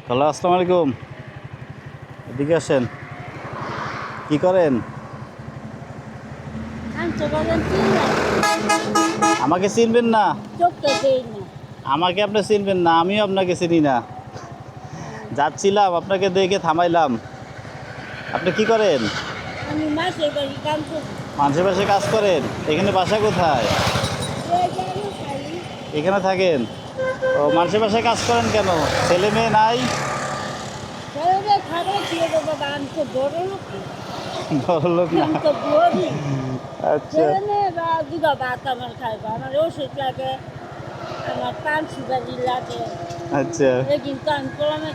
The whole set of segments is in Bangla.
হ্যালো, আসসালামু আলাইকুম। এদিকে আসেন। কি করেন? আমাকে চিনবেন না? আমাকে আপনি চিনবেন না, আমিও আপনাকে চিনি না। যাচ্ছিলাম, আপনাকে দেখে থামাইলাম। আপনি কি করেন? আমি মাসের বাড়ি কাম করি। মানুষের বাসায় কাজ করেন? এখানে বাসা কোথায়? এখানে থাকেন? ও, মানুষের বাসায় কাজ করেন কেন? ছেলে মেয়ে নাই? বাবা আমি তো বড় লোক বড় লোক না? আমি তো গরিব। আচ্ছা ছেলে মেয়ে বা দুটা ভাত আমার খাইবো, আমার ওষুধ লাগে, আমার পান সুপারি লাগে। আচ্ছা, কিন্তু আমি কলমে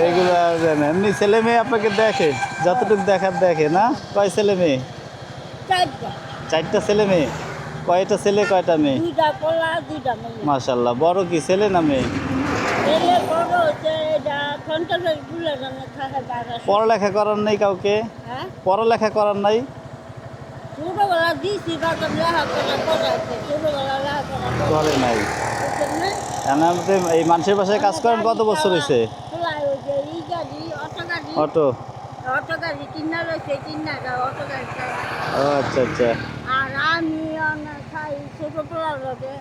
এইগুলো জানেন? এমনি ছেলে মেয়ে আপনাকে দেখে? যতটুকু দেখার দেখে না? কয় ছেলে মেয়ে? চারটা। চারটা ছেলে মেয়ে? কয়টা ছেলে কয়টা মেয়ে? দুইটা পোলা দুইটা মেয়ে। মাশাআল্লাহ। বড় কি ছেলে না মেয়ে? ছেলে বড় হচ্ছে, এটা কন্ট্রাক্টর গুলো জানে থাকে বাবা। পড়ালেখা করার নাই কাউকে? হ্যাঁ, পড়ালেখা করার নাই? ছোটবেলা দিয়েছি বাবা লেখাপড়া করাচ্ছে, ছোটবেলা লেখাপড়া করে নাই? আপনি এই মানুষের বাসায় কাজ করেন কত বছর হয়েছে? অটো? অটো গাড়ি কিনা রয়েছে, কিনাটা অটো গাড়ি চালা। ও আচ্ছা আচ্ছা। আর আমি খাই ছোট পোলার লোকে,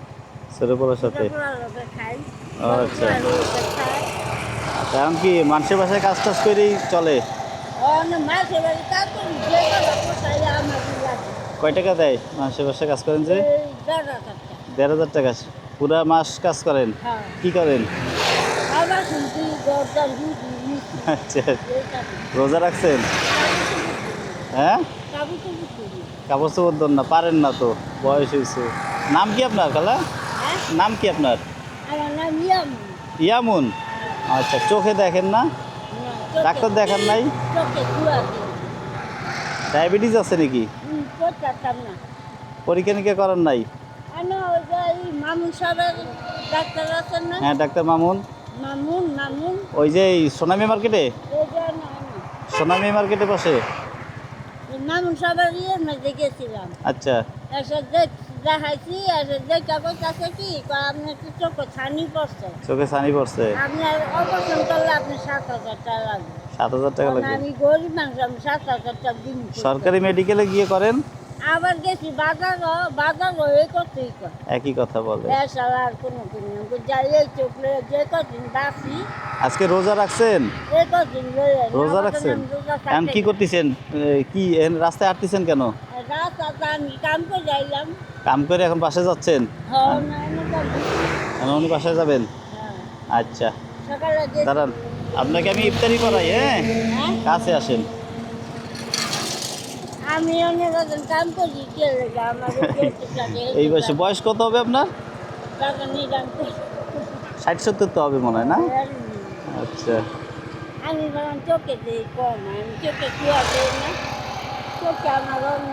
ছোট বড়োর ছোট সাথে? পোলার লোকে খাই। ও আচ্ছা। এখন কি মানুষের বাসায় কাজ টাজ করেই চলে? মাসের বাড়ি কাজ করি, যে কথা কোথায় আমার লাগে। কয় টাকা দেয় মানুষের বাসায় কাজ করেন যে? এই ১,৫০০ টাকা। ১,৫০০ টাকা? পুরা মাস কাজ করেন? হ্যাঁ, কি করেন? আবার শুনছি দরজার রুটি আচ্ছা, রোজা রাখছেন? হ্যাঁ, কাবু তো বুঝি। কাপড় চোপড় দেন না? পারেন না তো, বয়স হয়েছে। নাম কি আপনার খালা? হ্যাঁ, নাম কি আপনার? আমার নাম ইয়াম। ইয়ামুন? আচ্ছা, চোখে দেখেন না? ডাক্তার দেখান নাই? চোখে কুয়াতে ডায়াবেটিস আছে নাকি? করতাম না। পরীক্ষা নিরীক্ষা করার নাই? আমি ওই যে এই মামুন সাহেবের ডাক্তার আছেন না, হ্যাঁ, ডাক্তার মামুন। মামুন মামুন ওই যে এই সোনামি মার্কেটে? এই যে না না, সোনামি মার্কেটে বসে? এই মামুন সাহেবের ইয়ে মধ্যে গেছিলাম। আচ্ছা এসে দেখাইছি, এসে দেখা বলতেছে কি কয় আপনার কি চোখে ছানি পড়ছে, চোখে ছানি পড়ছে? আপনার অপারেশন করলে আপনি ৭,০০০ টাকা লাগবে। ৭,০০০ টাকা কারণ লাগবে? আমি গরিব মানুষ, আমি ৭,০০০ টাকা দিন। সরকারি মেডিকেলে গিয়ে করেন? আবার গেছি বাজার এই করতেই কয় একই কথা বলে। এছাড়া আর কোনো কিনি যাই এই চোখলে যে কদিন বাঁচি আজকে রোজা রাখছেন? এই কদিন লইয়া রোজা রাখছেন? এখন কি করতেছেন? কি রাস্তায় হাঁটতেছেন কেন? রাস্তা আমি কাম করে যাইলাম। কাম করে এখন বাসায় যাচ্ছেন? হ্যাঁ, না, এনে যাবো। এখন উনি বাসায় যাবেন? হ্যাঁ, আচ্ছা, সকালে গেছি। দাঁড়ান, আপনাকে আমি ইফতারি করাই। হ্যাঁ, হ্যাঁ, কাছে আসেন। আমি অনেক এখন কাম করি কে লেগে আমার এই বয়সে বয়স কত হবে আপনার? টাকা নিলাম। ৬০-৭০ তো হবে মনে হয় না? আচ্ছা, আমি বললাম চোখে দিই কম, আমি চোখে কুয়া দিই না, চোখে আমার অন্য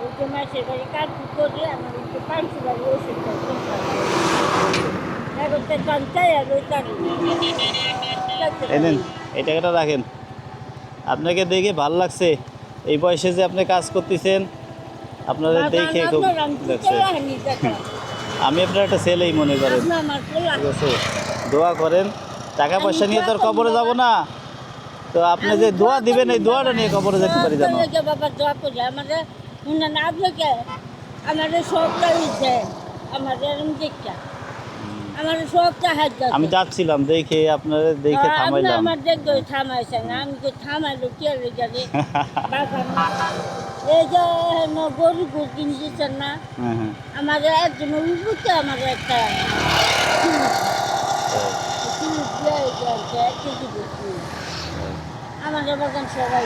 ওই যে মাসের বাড়ি কাজ করি, আমার একটু পাঁচশো বাড়ি ওষুধ এখন কাম চাই আর ওই চাকরি এই নেন, এই টাকাটা রাখেন। আপনাকে দেখে ভালো লাগছে, এই বয়সে যে আপনি কাজ করতেছেন, আপনাদের দেখে খুব লাগছে। আমি আপনার একটা ছেলেই মনে করেন, ঠিক আছে? দোয়া করেন। টাকা পয়সা নিয়ে তো আর কবরে যাব না, তো আপনি যে দোয়া দিবেন এই দোয়াটা নিয়ে কবরে যেতে পারি জানো? বাবা দোয়া করি আমাদের আপনাকে, আমাদের সবটা দিচ্ছে, আমাদের দেখা আমাদের সবটা হাত। আমি যাচ্ছিলাম দেখে আপনাদের দেখে থামাইলাম। আমার দেখবে থামাইছে না, আমি তো থামাইলো কে লেগে এই যে গরু কিন দিচ্ছেন না, হ্যাঁ হ্যাঁ, আমাদের একজন উঠতে আমাদের একটা আমাদের বাগান সবাই।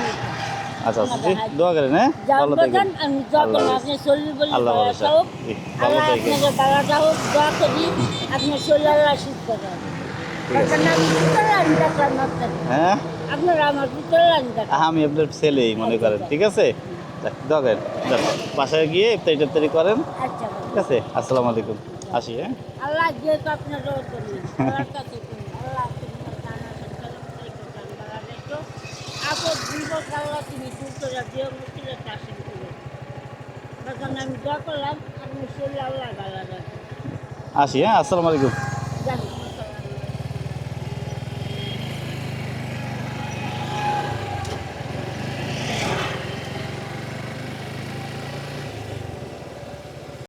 আচ্ছা আচ্ছা, জি, দোয়া করেন। হ্যাঁ, ভালো থাকেন। আমি যখন আপনি শরীর বলি আল্লাহ ভরসা। হোক, জি, ভালো আল্লাহ থাকেন। আপনাকে বালাটা হোক, দোয়া করি আপনার শরীর আল্লাহ সুস্থ করেন। হ্যাঁ, আপনারা আমার ভিতরে আমি আপনার ছেলেই মনে করেন, ঠিক আছে? যাক, দোয়া করেন। যাক, বাসায় গিয়ে ইফতারি টিফতারি করেন, আচ্ছা ঠিক আছে? আসসালামু আলাইকুম, আসি। হ্যাঁ, আল্লাহ যেহেতু আপনার আল্লাহর কাছে আল্লাহ আপদ বিপদ আল্লাহ তুমি দূর করে দিও, মুক্তির চাষি করে তখন আমি দোয়া করলাম আপনি শরীর আল্লাহ ভালো রাখেন। আসি। হ্যাঁ, আসসালামু আলাইকুম।